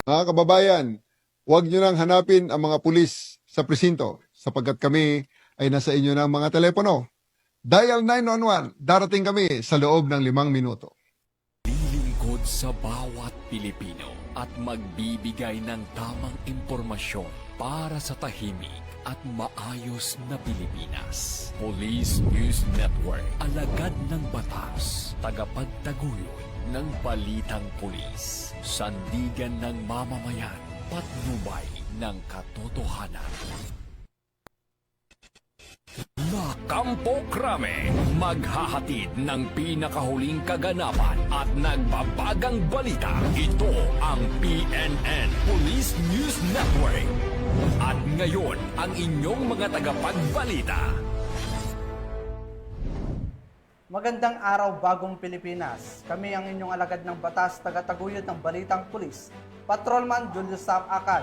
Mga kababayan, huwag nyo nang hanapin ang mga pulis sa presinto sapagkat kami ay nasa inyo ng mga telepono. Dial 911, darating kami sa loob ng 5 minuto. Lilingkod sa bawat Pilipino at magbibigay ng tamang impormasyon para sa tahimik at maayos na Pilipinas. Police News Network, alagad ng batas, tagapagtaguyod ng balitang pulis, sandigan ng mamamayan, patnubay ng katotohanan. Kampo Krame, maghahatid ng pinakahuling kaganapan at nagbabagang balita. Ito ang PNN Police News Network. At ngayon, ang inyong mga tagapagbalita. Magandang araw, bagong Pilipinas. Kami ang inyong alagad ng batas, tagataguyod ng balitang pulis, Patrolman Julius Sam Akad.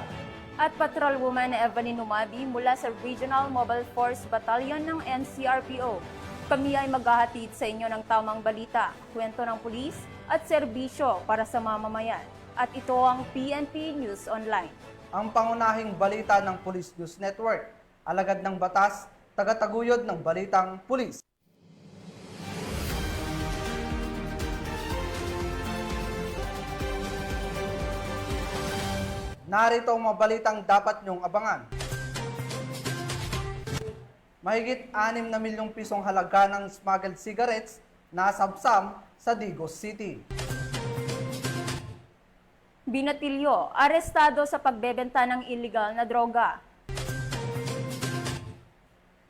At Patrolwoman Evelyn Umabi mula sa Regional Mobile Force Battalion ng NCRPO. Kami ay maghahatid sa inyo ng tamang balita, kwento ng pulis at serbisyo para sa mamamayan. At ito ang PNP News Online. Ang pangunahing balita ng Police News Network, alagad ng batas, tagataguyod ng balitang pulis. Narito ang mga balitang dapat niyong abangan. Mahigit 6 na milyong pisong halaga ng smuggled cigarettes na sabsam sa Digos City. Binatilyo, arestado sa pagbebenta ng illegal na droga.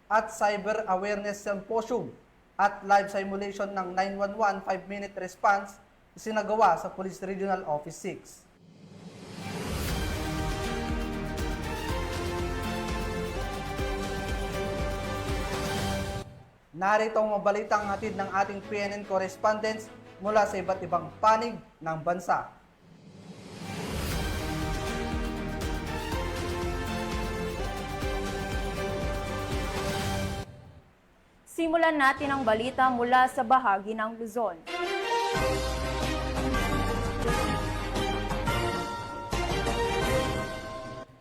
At Cyber Awareness Symposium at live simulation ng 911 5-minute response isinagawa sa Police Regional Office 6. Narito ang mabalitang hatid ng ating PNN correspondents mula sa iba't ibang panig ng bansa. Simulan natin ang balita mula sa bahagi ng Luzon.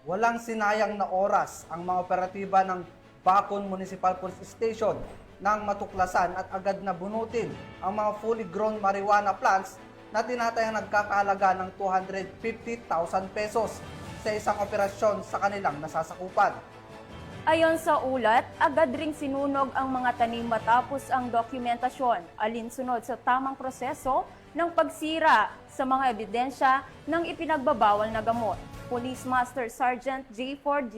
Walang sinayang na oras ang mga operatiba ng Bacon Municipal Police Station nang matuklasan at agad na bunutin ang mga fully grown marijuana plants na tinatayang nagkakahalaga ng 250,000 pesos sa isang operasyon sa kanilang nasasakupan. Ayon sa ulat, agad ring sinunog ang mga tanim matapos ang dokumentasyon, alinsunod sa tamang proseso ng pagsira sa mga ebidensya ng ipinagbabawal na gamot. Police Master Sergeant J. Ford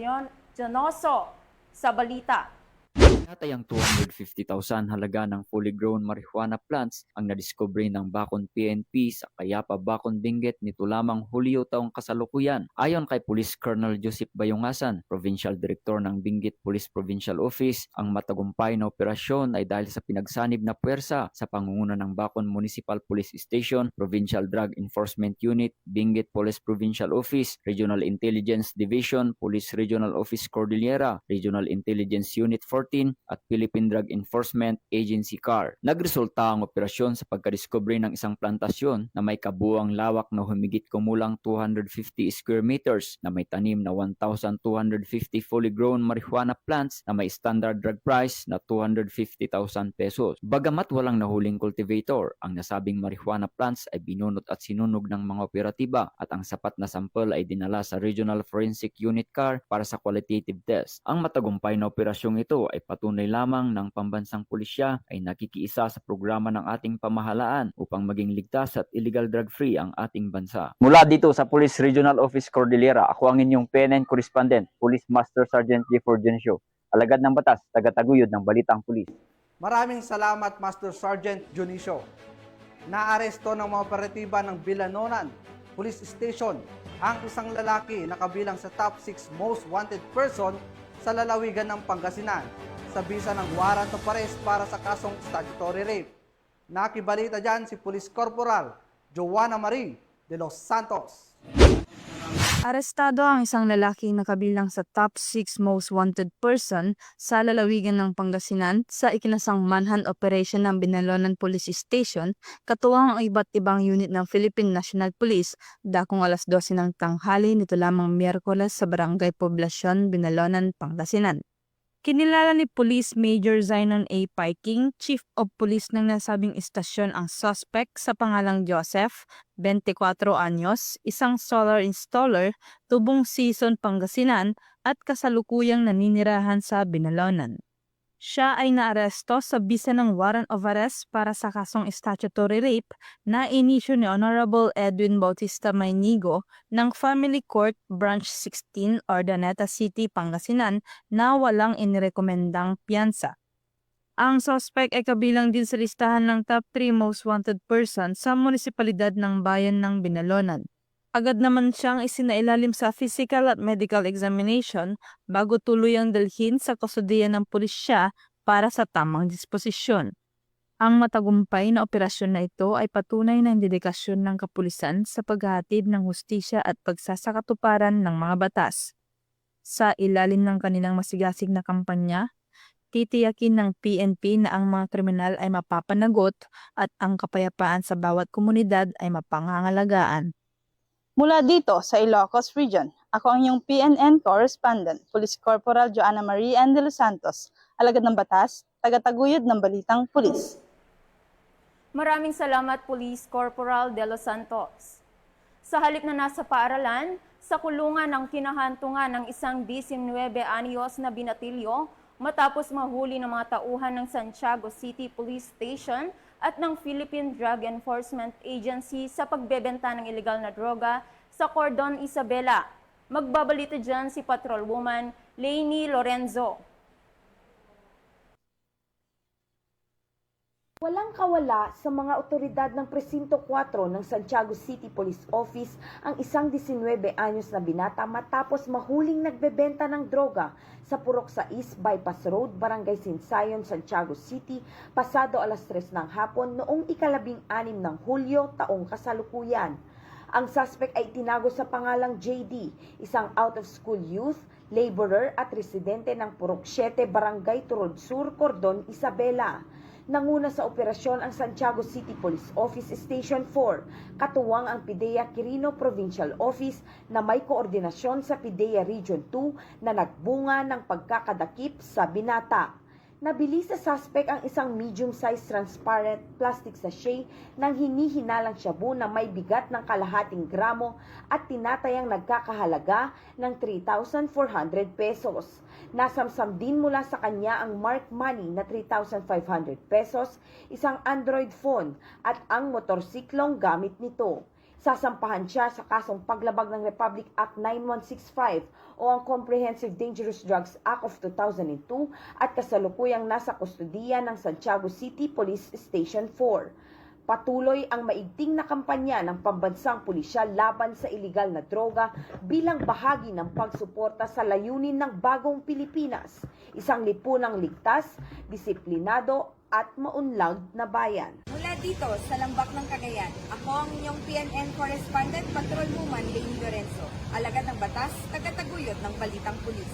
Jonoso sa balita. Tinatayang 250,000 halaga ng fully grown marijuana plants ang nadiskubre ng Bacon PNP sa Cayapa, Bacon, Benguet nito lamang Hulyo taong kasalukuyan. Ayon kay Police Colonel Joseph Bayongasan, Provincial Director ng Benguet Police Provincial Office, ang matagumpay na operasyon ay dahil sa pinagsanib na puwersa sa pangunguna ng Bacon Municipal Police Station, Provincial Drug Enforcement Unit, Benguet Police Provincial Office, Regional Intelligence Division, Police Regional Office Cordillera, Regional Intelligence Unit 14, at Philippine Drug Enforcement Agency CAR. Nagresulta ang operasyon sa pagkadiskubre ng isang plantasyon na may kabuuang lawak na humigit kumulang 250 square meters na may tanim na 1,250 fully grown marijuana plants na may standard drug price na 250,000 pesos. Bagamat walang nahuling cultivator, ang nasabing marijuana plants ay binunot at sinunog ng mga operatiba at ang sapat na sample ay dinala sa Regional Forensic Unit CAR para sa qualitative test. Ang matagumpay na operasyong ito ay patunay lamang ng pambansang pulisya ay nakikiisa sa programa ng ating pamahalaan upang maging ligtas at illegal drug-free ang ating bansa. Mula dito sa Police Regional Office Cordillera, ako ang inyong PNN correspondent, Police Master Sergeant J. Forgencio, alagad ng batas, tagataguyod ng balitang pulis. Maraming salamat, Master Sergeant Junicio. Naaresto ng mga operatiba ng Bilanonan Police Station ang isang lalaki na kabilang sa top 6 most wanted person sa lalawigan ng Pangasinan sa bisa ng warrant of arrest para sa kasong statutory rape. Nakibalita dyan si Police Corporal Joanna Marie de los Santos. Arestado ang isang lalaking nakabilang sa top 6 most wanted person sa lalawigan ng Pangasinan sa ikinasang manhunt operation ng Binalonan Police Station, katuwang ang iba't ibang unit ng Philippine National Police dakong alas 12 ng tanghali nito lamang Miyerkules sa Barangay Poblasyon, Binalonan, Pangasinan. Kinilala ni Police Major Zainon A. Piking, Chief of Police ng nasabing istasyon ang suspect sa pangalang Joseph, 24 anyos, isang solar installer, Tubong Season, Pangasinan at kasalukuyang naninirahan sa Binalonan. Siya ay naaresto sa bisa ng warrant of arrest para sa kasong statutory rape na inisyu ni Honorable Edwin Bautista Maynigo ng Family Court Branch 16, Ordaneta City, Pangasinan na walang inirekomendang piyansa. Ang suspect ay kabilang din sa listahan ng top 3 most wanted person sa munisipalidad ng bayan ng Binalonan. Agad naman siyang isinailalim sa physical at medical examination bago tuluyang dalhin sa kustudiya ng pulisya para sa tamang disposisyon. Ang matagumpay na operasyon na ito ay patunay ng dedikasyon ng kapulisan sa paghahatid ng hustisya at pagsasakatuparan ng mga batas. Sa ilalim ng kanilang masigasig na kampanya, titiyakin ng PNP na ang mga kriminal ay mapapanagot at ang kapayapaan sa bawat komunidad ay mapangangalagaan. Mula dito sa Ilocos Region, ako ang iyong PNN correspondent, Police Corporal Joanna Marie N. De Los Santos, alagad ng batas, tagataguyod ng balitang pulis. Maraming salamat, Police Corporal De Los Santos. Sa halip na nasa paaralan, sa kulungan ng kinahantungan ng isang 19 anyos na binatilyo matapos mahuli ng mga tauhan ng Santiago City Police Station at ng Philippine Drug Enforcement Agency sa pagbebenta ng ilegal na droga sa Cordon Isabela. Magbabalita dyan si Patrolwoman Lainey Lorenzo. Walang kawala sa mga otoridad ng Presinto 4 ng Santiago City Police Office ang isang 19 anyos na binata matapos mahuling nagbebenta ng droga sa Purok sa East Bypass Road, Barangay Sinsayon, Santiago City, pasado alas 3 ng hapon noong ika-16 ng Hulyo taong kasalukuyan. Ang suspect ay tinago sa pangalang JD, isang out-of-school youth, laborer at residente ng Purok 7, Barangay Turod Sur, Cordon Isabela. Nanguna sa operasyon ang Santiago City Police Office Station 4, katuwang ang PIDEA Quirino Provincial Office na may koordinasyon sa PIDEA Region 2 na nagbunga ng pagkakadakip sa binata. Nabili sa suspect ang isang medium-sized transparent plastic sachet ng hinihinalang shabu na may bigat ng kalahating gramo at tinatayang nagkakahalaga ng 3,400 pesos. Nasamsam din mula sa kanya ang marked money na 3,500 pesos, isang Android phone at ang motorsiklong gamit nito. Sasampahan siya sa kasong paglabag ng Republic Act 9165 o ang Comprehensive Dangerous Drugs Act of 2002 at kasalukuyang nasa kustudiya ng Santiago City Police Station 4. Patuloy ang maigting na kampanya ng pambansang pulisya laban sa iligal na droga bilang bahagi ng pagsuporta sa layunin ng bagong Pilipinas, isang lipunang ligtas, disiplinado at maunlad na bayan. Mula dito sa Lambak ng Cagayan, ako ang inyong PNN correspondent, Patrolwoman Lainey Lorenzo, alagad ng batas, tagataguyod ng balitang pulis.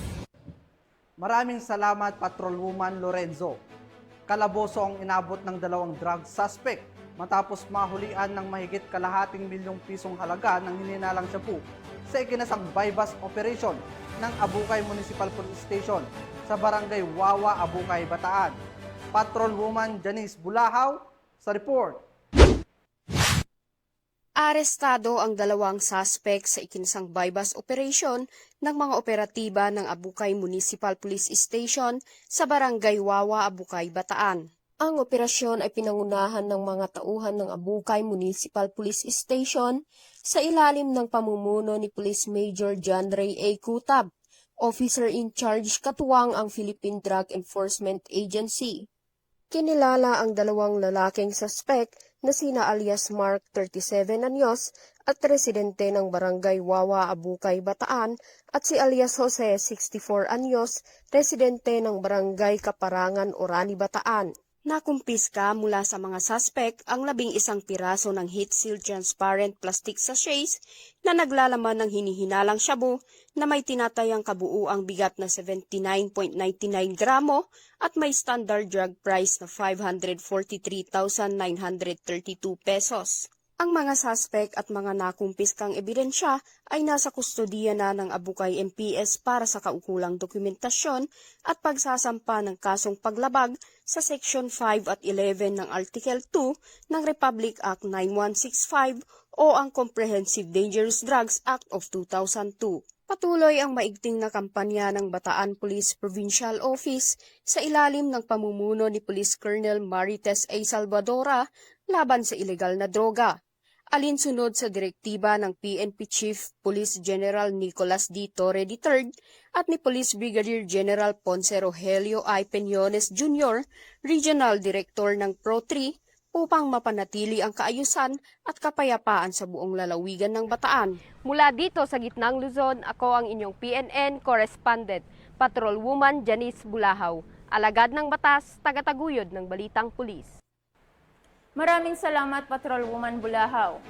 Maraming salamat, Patrolwoman Lorenzo. Kalaboso ang inabot ng 2 drug suspect matapos mahulian ng mahigit kalahating milyong pisong halaga ng hininalang shabu sa ikinasang bypass operation ng Abukay Municipal Police Station sa Barangay Wawa, Abukay, Bataan. Patrolwoman Janice Bulahaw sa report. Arestado ang 2 suspect sa ikinsang bypass operation ng mga operatiba ng Abukay Municipal Police Station sa Barangay Wawa, Abukay, Bataan. Ang operasyon ay pinangunahan ng mga tauhan ng Abukay Municipal Police Station sa ilalim ng pamumuno ni Police Major John Ray A. Kutab, Officer in Charge katuwang ang Philippine Drug Enforcement Agency. Kinilala ang 2 lalaking suspect na sina alias Mark 37 anyos at residente ng Barangay Wawa, Abukay, Bataan at si alias Jose 64 anyos, residente ng Barangay Kaparangan, Orani, Bataan. Nakumpiska mula sa mga suspect ang 11 piraso ng heat-sealed transparent plastic sachets na naglalaman ng hinihinalang shabu na may tinatayang kabuuang bigat na 79.99 gramo at may standard drug price na 543,932 pesos. Ang mga suspect at mga nakumpiskang ebidensya ay nasa kustodiya na ng Abukay MPS para sa kaukulang dokumentasyon at pagsasampa ng kasong paglabag sa Section 5 at 11 ng Article 2 ng Republic Act 9165 o ang Comprehensive Dangerous Drugs Act of 2002. Patuloy ang maigting na kampanya ng Bataan Police Provincial Office sa ilalim ng pamumuno ni Police Colonel Marites A. Salvadora laban sa ilegal na droga. Alinsunod sa direktiba ng PNP Chief Police General Nicolas D. Torre III at ni Police Brigadier General Ponce Rogelio I. Peñones Jr., Regional Director ng Pro-3, upang mapanatili ang kaayusan at kapayapaan sa buong lalawigan ng Bataan. Mula dito sa gitnang Luzon, ako ang inyong PNN correspondent, Patrolwoman Janice Bulahaw, alagad ng batas, tagataguyod ng Balitang Pulis. Maraming salamat, Patrolwoman Bulahaw.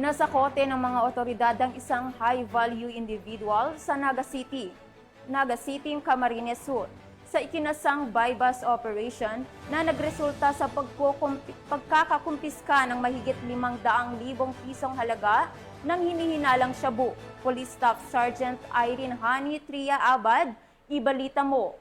Nasa kote ng mga otoridad ang isang high-value individual sa Naga City, Camarines Sur, sa ikinasang buy-bust operation na nagresulta sa pagkakakumpiska ng mahigit 500,000 pisong halaga ng hinihinalang shabu. Police Staff Sergeant Irene Hani Tria Abad, ibalita mo.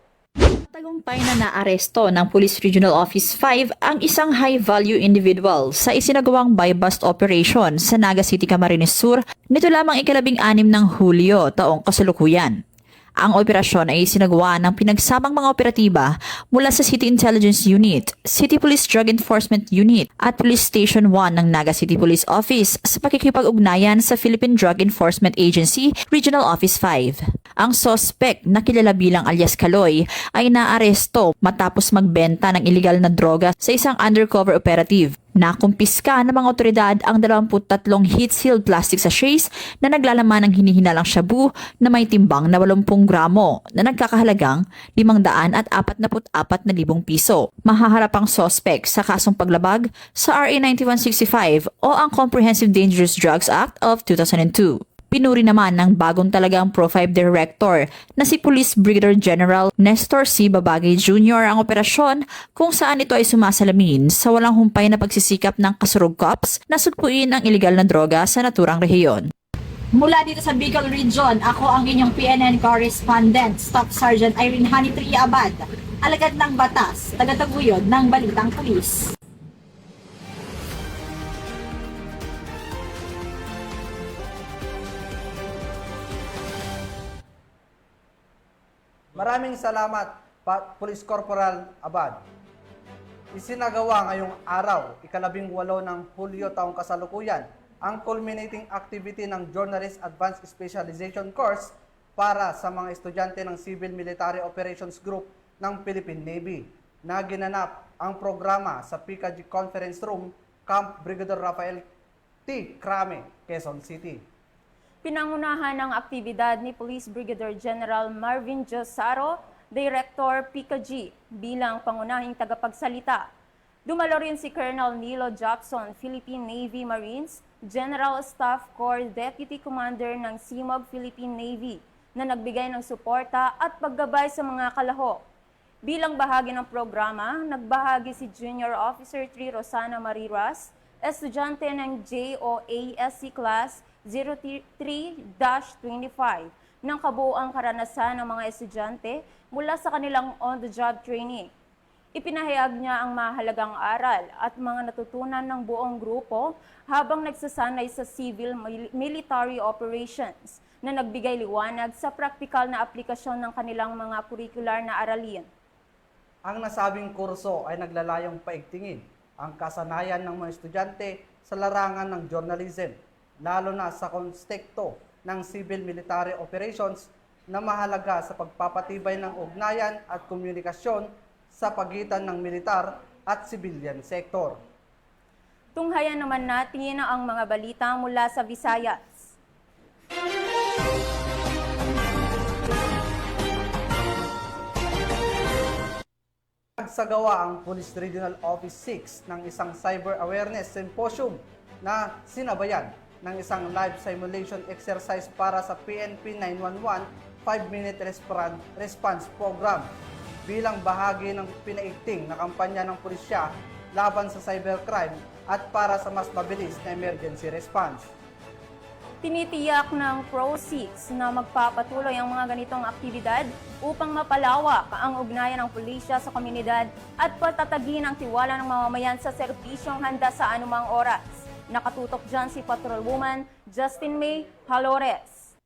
Tagumpay na naaresto ng Police Regional Office 5 ang isang high-value individual sa isinagawang buy-bust operation sa Naga City, Camarines Sur nito lamang 16 ng Hulyo taong kasalukuyan. Ang operasyon ay isinagawa ng pinagsamang mga operatiba mula sa City Intelligence Unit, City Police Drug Enforcement Unit at Police Station 1 ng Naga City Police Office sa pakikipag-ugnayan sa Philippine Drug Enforcement Agency Regional Office 5. Ang suspect na kilala bilang alias Kaloy ay naaresto matapos magbenta ng iligal na droga sa isang undercover operative. Nakumpiska ng mga otoridad ang 23 heat-sealed plastic sachets na naglalaman ng hinihinalang shabu na may timbang na 80 gramo na nagkakahalagang 544,000 piso. Mahaharap ang suspect sa kasong paglabag sa RA 9165 o ang Comprehensive Dangerous Drugs Act of 2002. Pinuri naman ng bagong talagang Pro-5 Director na si Police Brigadier General Nestor C. Babagay Jr. ang operasyon kung saan ito ay sumasalamin sa walang humpay na pagsisikap ng kasurug cops na sugpuin ang iligal na droga sa naturang rehiyon. Mula dito sa Bicol Region, ako ang inyong PNN correspondent, Staff Sergeant Irene Hani Tria Abad, alagad ng batas, tagataguyod ng Balitang Pulis. Maraming salamat, Police Corporal Abad. Isinagawa ngayong araw, 18 ng Hulyo taong kasalukuyan, ang culminating activity ng Journalist Advanced Specialization Course para sa mga estudyante ng Civil Military Operations Group ng Philippine Navy na ginanap ang programa sa PKG Conference Room, Camp Brigadier Rafael T. Crame, Quezon City. Pinangunahan ng aktibidad ni Police Brigadier General Marvin Josaro, Director PKG, bilang pangunahing tagapagsalita. Dumalo rin si Colonel Nilo Jackson, Philippine Navy Marines, General Staff Corps Deputy Commander ng CMOG Philippine Navy, na nagbigay ng suporta at paggabay sa mga kalahok. Bilang bahagi ng programa, nagbahagi si Junior Officer 3 Rosana Mariras, estudyante ng JOASC Class 03-25 ng kabuuang karanasan ng mga estudyante mula sa kanilang on-the-job training. Ipinahayag niya ang mahalagang aral at mga natutunan ng buong grupo habang nagsasanay sa civil military operations na nagbigay liwanag sa praktikal na aplikasyon ng kanilang mga curricular na aralin. Ang nasabing kurso ay naglalayong paigtingin ang kasanayan ng mga estudyante sa larangan ng journalism, lalo na sa konteksto ng civil military operations na mahalaga sa pagpapatibay ng ugnayan at komunikasyon sa pagitan ng militar at civilian sector. Tunghayan naman natin ang mga balita mula sa Visayas. nagsagawa ang Police Regional Office 6 ng isang cyber awareness symposium na sinabayan ng isang live simulation exercise para sa PNP 911 5-minute response program bilang bahagi ng pinaigting na kampanya ng pulisya laban sa cybercrime at para sa mas mabilis na emergency response. Tinitiyak ng Pro-6 na magpapatuloy ang mga ganitong aktibidad upang mapalawak ang ugnayan ng pulisya sa komunidad at patatagin ang tiwala ng mamamayan sa serbisyong handa sa anumang oras. Nakatutok dyan si Patrolwoman Justin May Halores.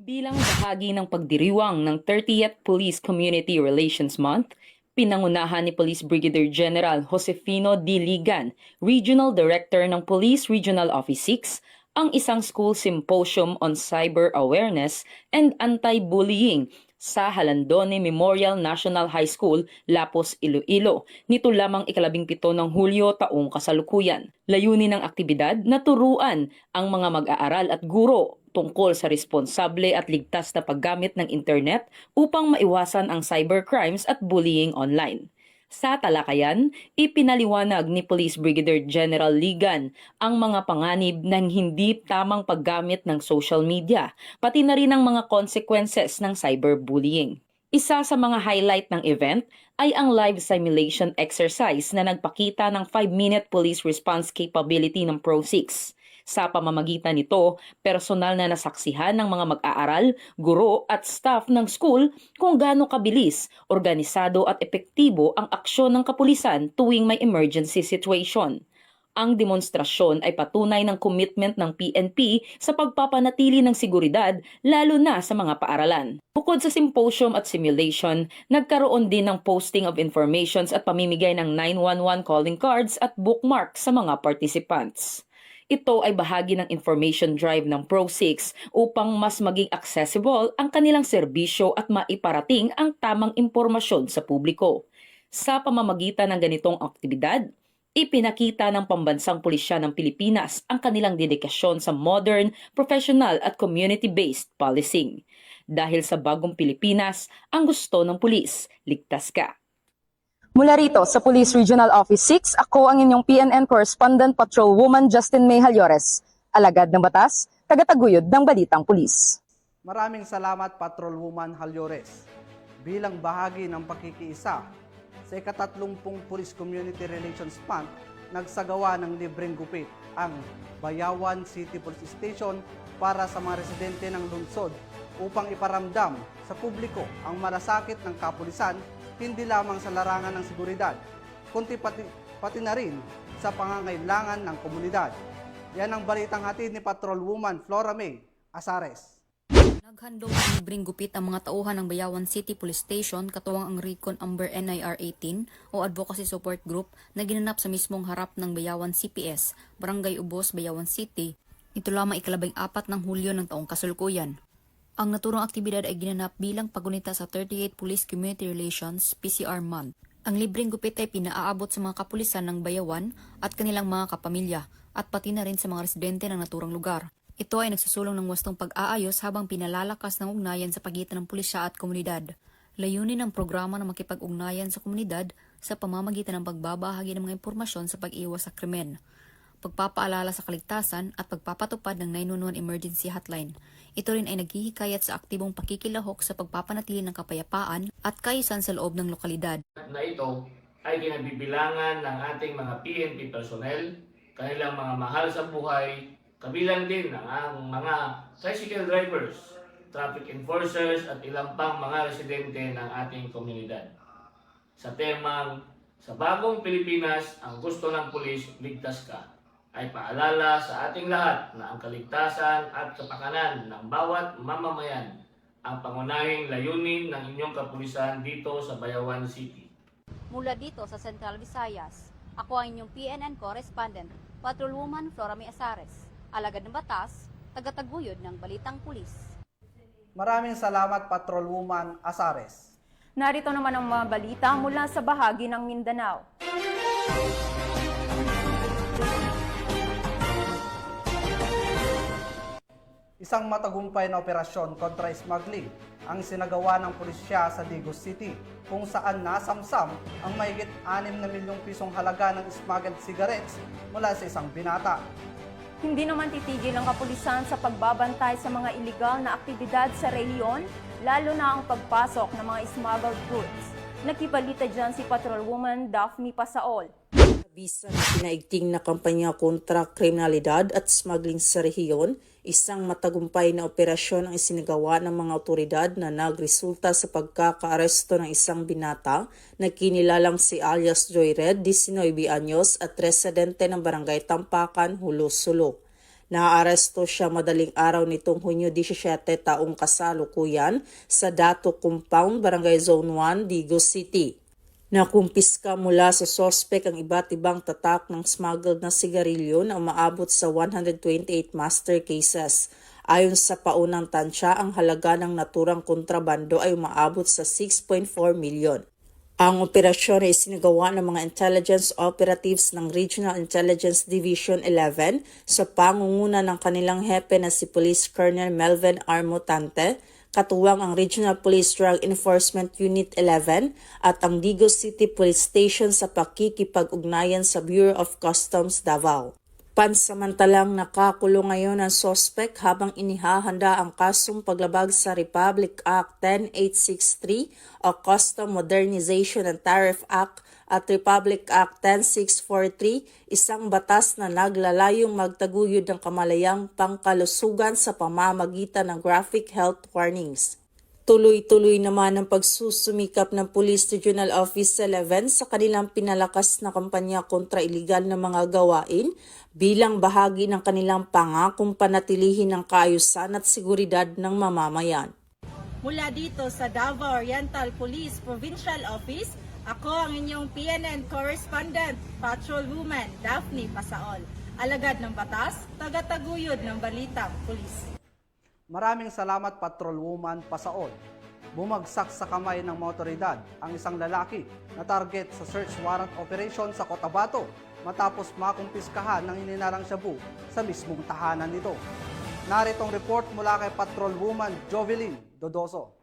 Bilang bahagi ng pagdiriwang ng 30th Police Community Relations Month, pinangunahan ni Police Brigadier General Josefino D. Ligan, Regional Director ng Police Regional Office 6, ang isang school symposium on cyber awareness and anti-bullying sa Halandone Memorial National High School, Lapos, Iloilo, nito lamang 17 ng Hulyo taong kasalukuyan. Layunin ng aktibidad na turuan ang mga mag-aaral at guro tungkol sa responsable at ligtas na paggamit ng internet upang maiwasan ang cybercrimes at bullying online. Sa talakayan, ipinaliwanag ni Police Brigadier General Ligan ang mga panganib ng hindi tamang paggamit ng social media, pati na rin ang mga consequences ng cyberbullying. Isa sa mga highlight ng event ay ang live simulation exercise na nagpakita ng 5-minute police response capability ng Pro-6. Sa pamamagitan nito, personal na nasaksihan ng mga mag-aaral, guro at staff ng school kung gaano kabilis, organisado at epektibo ang aksyon ng kapulisan tuwing may emergency situation. Ang demonstrasyon ay patunay ng commitment ng PNP sa pagpapanatili ng seguridad lalo na sa mga paaralan. Bukod sa symposium at simulation, nagkaroon din ng posting of informations at pamimigay ng 911 calling cards at bookmark sa mga participants. Ito ay bahagi ng information drive ng Pro-6 upang mas maging accessible ang kanilang serbisyo at maiparating ang tamang impormasyon sa publiko. Sa pamamagitan ng ganitong aktibidad, ipinakita ng Pambansang Pulisya ng Pilipinas ang kanilang dedikasyon sa modern, professional at community-based policing. Dahil sa bagong Pilipinas, ang gusto ng pulis, ligtas ka. Mula rito sa Police Regional Office 6, ako ang inyong PNN Correspondent Patrolwoman Justin May Halores, alagad ng batas, tagataguyod ng Balitang Pulis. Maraming salamat Patrolwoman Halores. Bilang bahagi ng pakikiisa sa ika-30 Police Community Relations Month, nagsagawa ng libreng gupit ang Bayawan City Police Station para sa mga residente ng lungsod upang iparamdam sa publiko ang malasakit ng kapulisan hindi lamang sa larangan ng seguridad, kundi pati na rin sa pangangailangan ng komunidad. Yan ang balitang hatid ni Patrolwoman Flora May Asares. Naghandog ng libreng gupit ang mga tauhan ng Bayawan City Police Station katuwang ang Recon Amber NIR 18 o Advocacy Support Group na ginanap sa mismong harap ng Bayawan CPS, Barangay Ubos, Bayawan City. Ito lamang 14 ng Hulyo ng taong kasalukuyan. Ang naturang aktibidad ay ginanap bilang pagunita sa 38 Police Community Relations PCR Month. Ang libreng gupit ay pinaaabot sa mga kapulisan ng Bayawan at kanilang mga kapamilya at pati na rin sa mga residente ng naturang lugar. Ito ay nagsusulong ng wastong pag-aayos habang pinalalakas ng ugnayan sa pagitan ng pulisya at komunidad. Layunin ng programa na makipag-ugnayan sa komunidad sa pamamagitan ng pagbabahagi ng mga impormasyon sa pag-iwas sa krimen, pagpapaalala sa kaligtasan at pagpapatupad ng 911 emergency hotline. Ito rin ay naghihikayat sa aktibong pakikilahok sa pagpapanatili ng kapayapaan at kaayusan sa loob ng lokalidad. Na ito ay kinabibilangan ng ating mga PNP personnel, kanilang mga mahal sa buhay, kabilang din ang mga tricycle drivers, traffic enforcers at ilang pang mga residente ng ating komunidad. Sa temang, sa bagong Pilipinas, ang gusto ng pulis, ligtas ka, ay paalala sa ating lahat na ang kaligtasan at kapakanan ng bawat mamamayan ang pangunahing layunin ng inyong kapulisan dito sa Bayawan City. Mula dito sa Central Visayas, ako ang inyong PNN Correspondent, Patrolwoman Flora May Asares, alagad ng batas, tagataguyod ng Balitang Pulis. Maraming salamat Patrolwoman Asares. Narito naman ang mga balita mula sa bahagi ng Mindanao. Isang matagumpay na operasyon kontra smuggling ang sinagawa ng pulisya sa Digos City, kung saan nasamsam ang mahigit 6 na milyong pisong halaga ng smuggled cigarettes mula sa isang binata. Hindi naman titigil ang kapulisan sa pagbabantay sa mga iligal na aktibidad sa rehiyon, lalo na ang pagpasok ng mga smuggled goods. Nakibalita dyan si Patrolwoman Daphne Pasaol. Bisa na pinaigting na kampanya kontra kriminalidad at smuggling sa rehiyon, isang matagumpay na operasyon ang isinagawa ng mga otoridad na nagresulta sa pagkakaaresto ng isang binata na kinilalang si alias Joy Red, 19 anyos at residente ng Barangay Tampakan, Hulo-Sulo. Naaresto siya madaling araw nitong Hunyo 17 taong kasalukuyan sa Dato Compound, Barangay Zone 1, Digos City. Nakumpiska mula sa sospek ang iba't ibang tatak ng smuggled na sigarilyo na umaabot sa 128 master cases. Ayon sa paunang tansya, ang halaga ng naturang kontrabando ay umaabot sa 6.4 milyon. Ang operasyon ay isinagawa ng mga intelligence operatives ng Regional Intelligence Division 11 sa pangunguna ng kanilang hepe na si Police Colonel Melvin R. Mutante, katuwang ang Regional Police Drug Enforcement Unit 11 at ang Digos City Police Station sa pakikipag-ugnayan sa Bureau of Customs Davao. Pansamantalang nakakulong ngayon ang sospek habang inihahanda ang kasong paglabag sa Republic Act 10863 o Custom Modernization and Tariff Act at Republic Act 10643, isang batas na naglalayong magtaguyod ng kamalayang pangkalusugan sa pamamagitan ng graphic health warnings. Tuloy-tuloy naman ang pagsusumikap ng Police Regional Office 11 sa kanilang pinalakas na kampanya kontra iligal na mga gawain bilang bahagi ng kanilang pangakong panatilihin ng kaayusan at seguridad ng mamamayan. Mula dito sa Davao Oriental Police Provincial Office, ako ang inyong PNN Correspondent, Patrolwoman Daphne Pasaol. Alagad ng batas, tagataguyod ng balitang pulis. Maraming salamat, Patrolwoman Pasaol. Bumagsak sa kamay ng mga otoridad ang isang lalaki na target sa search warrant operation sa Cotabato matapos makumpiskahan ng hininarang shabu sa mismong tahanan nito. Naritong report mula kay Patrolwoman Jovelyn Dodoso.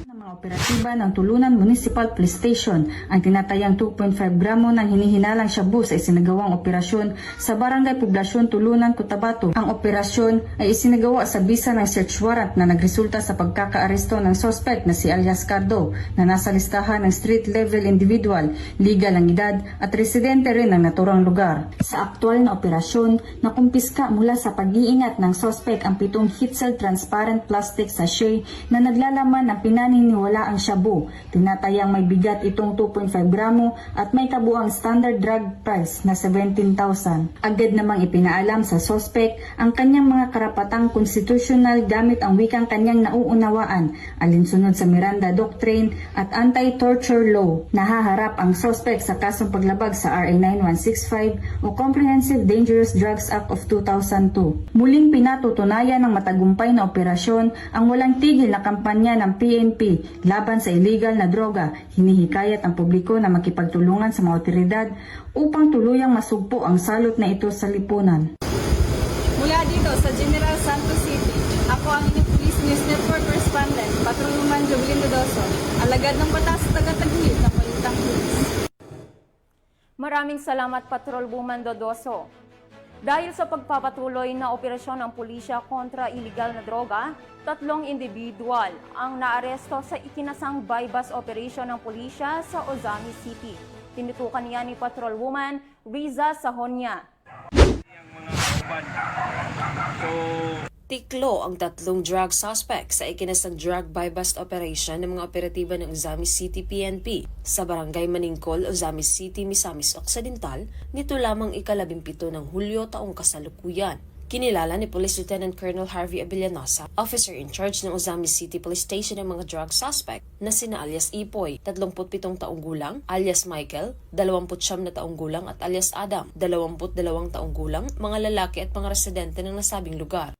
Ng mga operatiba ng Tulunan Municipal Police Station ang tinatayang 2.5 gramo ng hinihinalang shabu sa isinagawang operasyon sa Barangay Poblasyon Tulunan, Cotabato. Ang operasyon ay isinagawa sa bisa ng search warrant na nagresulta sa pagkakaaresto ng suspect na si alias Cardo na nasa listahan ng street level individual, legal ang edad at residente rin ng naturang lugar. Sa aktual na operasyon, nakumpiska mula sa pag-iingat ng suspect ang 7 Hitzel transparent plastic sachet na naglalaman ng pinaniniwala ang shabu. Tinatayang may bigat itong 2.5 gramo at may kabuang standard drug price na 17,000. Agad namang ipinaalam sa suspect ang kanyang mga karapatang konstitusyonal gamit ang wikang kanyang nauunawaan alinsunod sa Miranda Doctrine at Anti-Torture Law. Nahaharap ang suspect sa kasong paglabag sa RA 9165 o Comprehensive Dangerous Drugs Act of 2002. Muling pinatutunayan ng matagumpay na operasyon ang walang tigil na kampanya ng PNP laban sa illegal na droga. Hinihikayat ang publiko na makipagtulungan sa mga otoridad upang tuluyang masugpo ang salot na ito sa lipunan. Mula dito sa General Santos City, ako ang inyong Police News Network Correspondent, Patrolwoman Jovelyn Dodoso, alagad ng batas, tagataguyod ng balitang pulis. Maraming salamat, Patrolwoman Dodoso. Dahil sa pagpapatuloy na operasyon ng pulisya kontra iligal na droga, 3 individual ang naaresto sa ikinasang bypass operation ng pulisya sa Ozami City. Tinutukan niya ni Patrolwoman Riza Sahonia. Tiklo ang 3 drug suspects sa ikinasang drug buy-bust operation ng mga operatiba ng Ozami City PNP sa Barangay Maningkol, Ozami City, Misamis Occidental nito lamang ika-17 ng Hulyo taong kasalukuyan. Kinilala ni Police Lieutenant Colonel Harvey Abellanosa, officer in charge ng Ozami City Police Station ng mga drug suspect na sina alias Ipoy, 37 taong gulang, alias Michael, 29 na taong gulang at alias Adam, 22 taong gulang, mga lalaki at mga residente ng nasabing lugar.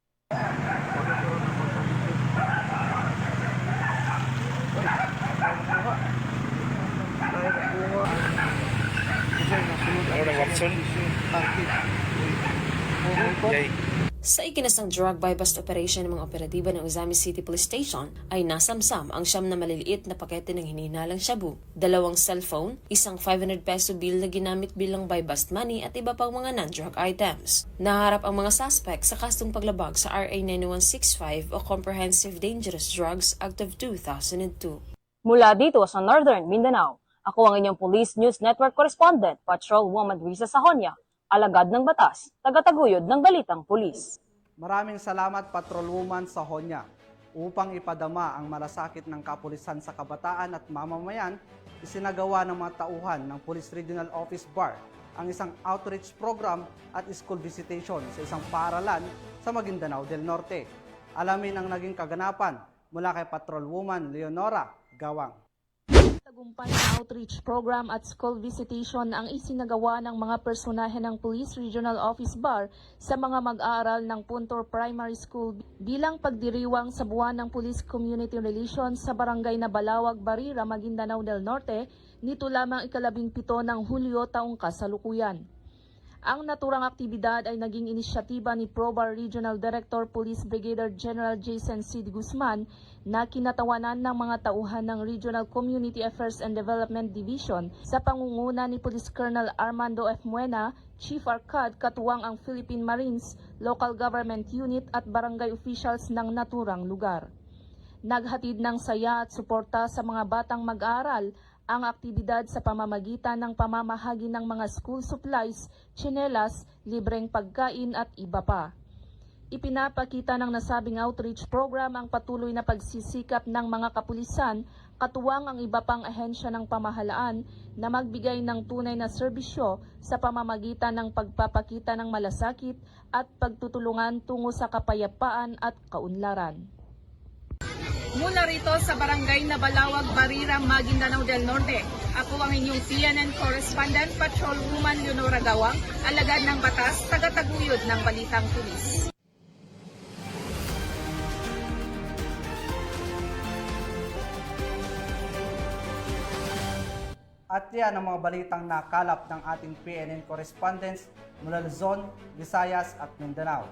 Sa ikinasang drug buy-bust operation ng mga operatiba ng Ozami City Police Station ay nasamsam ang 9 na maliliit na pakete ng hinihinalang shabu, 2 cellphone, isang 500 peso bill na ginamit bilang buy-bust money at iba pang mga non-drug items. Naharap ang mga suspect sa kastong paglabag sa RA 9165 o Comprehensive Dangerous Drugs Act of 2002. Mula dito sa Northern Mindanao, ako ang inyong Police News Network Correspondent, Patrolwoman Risa Sahonia, alagad ng batas, tagataguyod ng balitang pulis. Maraming salamat Patrolwoman Sahonia. Upang ipadama ang malasakit ng kapulisan sa kabataan at mamamayan, isinagawa ng mga tauhan ng Police Regional Office BAR ang isang outreach program at school visitation sa isang paaralan sa Maguindanao del Norte. Alamin ang naging kaganapan mula kay Patrolwoman Leonora Gawang. Tagumpay na outreach program at school visitation ang isinagawa ng mga personahe ng Police Regional Office BAR sa mga mag-aaral ng Puntor Primary School bilang pagdiriwang sa buwan ng Police Community Relations sa barangay na Balawag, Barira, Maguindanao del Norte nito lamang 17 ng Hulyo taong kasalukuyan. Ang naturang aktibidad ay naging inisyatiba ni ProBAR Regional Director Police Brigadier General Jason C. Guzman na kinatawanan ng mga tauhan ng Regional Community Affairs and Development Division sa pangunguna ni Police Colonel Armando F. Muena, Chief Arcad, katuwang ang Philippine Marines, Local Government Unit at barangay officials ng naturang lugar. Naghatid ng saya at suporta sa mga batang mag-aaral ang aktibidad sa pamamagitan ng pamamahagi ng mga school supplies, tsinelas, libreng pagkain at iba pa. Ipinapakita ng nasabing outreach program ang patuloy na pagsisikap ng mga kapulisan, katuwang ang iba pang ahensya ng pamahalaan na magbigay ng tunay na serbisyo sa pamamagitan ng pagpapakita ng malasakit at pagtutulungan tungo sa kapayapaan at kaunlaran. Mula rito sa barangay na Balawag, Barira, Maguindanao del Norte, ako ang inyong PNN Correspondent, Patrolwoman Leonora Gawang, alagad ng batas, tagataguyod ng balitang pulis. At yan ang mga balitang nakalap ng ating PNN correspondents mula Luzon, Visayas at Mindanao.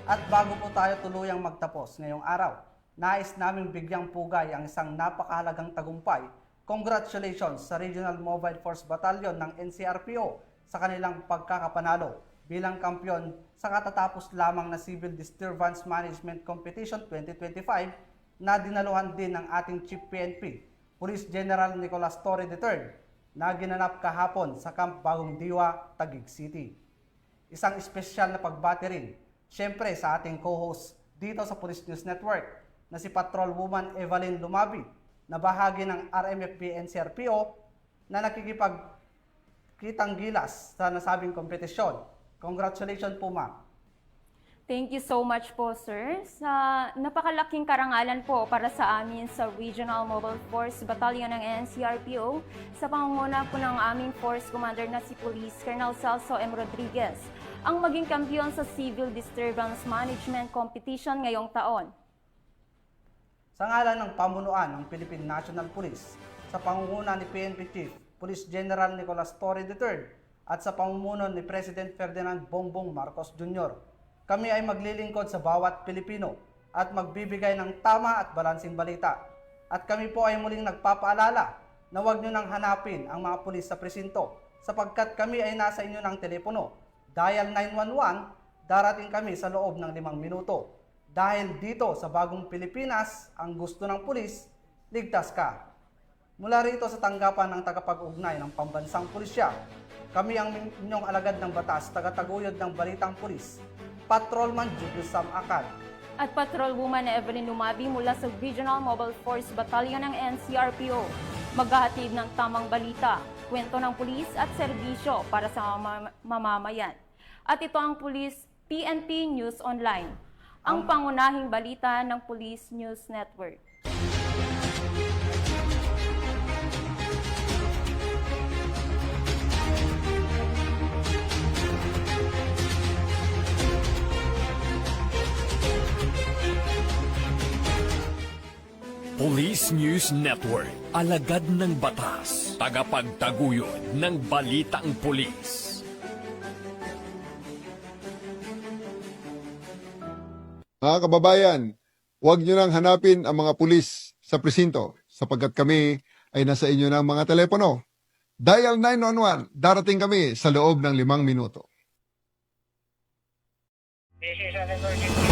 At bago po tayo tuluyang magtapos ngayong araw, nais naming bigyang pugay ang isang napakahalagang tagumpay. Congratulations sa Regional Mobile Force Battalion ng NCRPO sa kanilang pagkakapanalo bilang kampyon sa katatapos lamang na Civil Disturbance Management Competition 2025 na dinaluhan din ng ating Chief PNP, Police General Nicolas Torre III, na ginanap kahapon sa Camp Bagong Diwa, Taguig City. Isang espesyal na pagbati rin, syempre sa ating co-host dito sa Police News Network, na si Patrolwoman Evelyn Lumabi, na bahagi ng RMFB NCRPO na nakikipagkitang gilas sa nasabing kompetisyon. Congratulations po, ma'am. Thank you so much po, sir, sa napakalaking karangalan po para sa amin sa Regional Mobile Force Battalion ng NCRPO sa pangunguna po ng aming Force Commander na si Police Colonel Celso M. Rodriguez, ang maging kampiyon sa Civil Disturbance Management Competition ngayong taon. Sa ngalan ng pamunuan ng Philippine National Police, sa pangunguna ni PNP Chief Police General Nicolas Torre III at sa pamumuno ni President Ferdinand Bongbong Marcos Jr., kami ay maglilingkod sa bawat Pilipino at magbibigay ng tama at balansing balita. At kami po ay muling nagpapaalala na huwag nyo nang hanapin ang mga pulis sa presinto sapagkat kami ay nasa inyo ng telepono. Dial 911, darating kami sa loob ng 5 minuto. Dahil dito sa bagong Pilipinas, ang gusto ng pulis, ligtas ka. Mula rito sa tanggapan ng tagapag-ugnay ng pambansang pulisya, kami ang inyong alagad ng batas, tagataguyod ng balitang pulis, Patrolman Julius Sam Akad. At Patrolwoman Evelyn Lumabi mula sa Regional Mobile Force Battalion ng NCRPO. Maghahatid ng tamang balita, kwento ng pulis at serbisyo para sa mamamayan. At ito ang Police PNP News Online, ang pangunahing balita ng Police News Network. Police News Network, alagad ng batas, tagapagtaguyod ng balitang pulis. Mga kababayan, huwag nyo nang hanapin ang mga pulis sa presinto sapagkat kami ay nasa inyo ng mga telepono. Dial 911, darating kami sa loob ng 5 minuto. This is an emergency.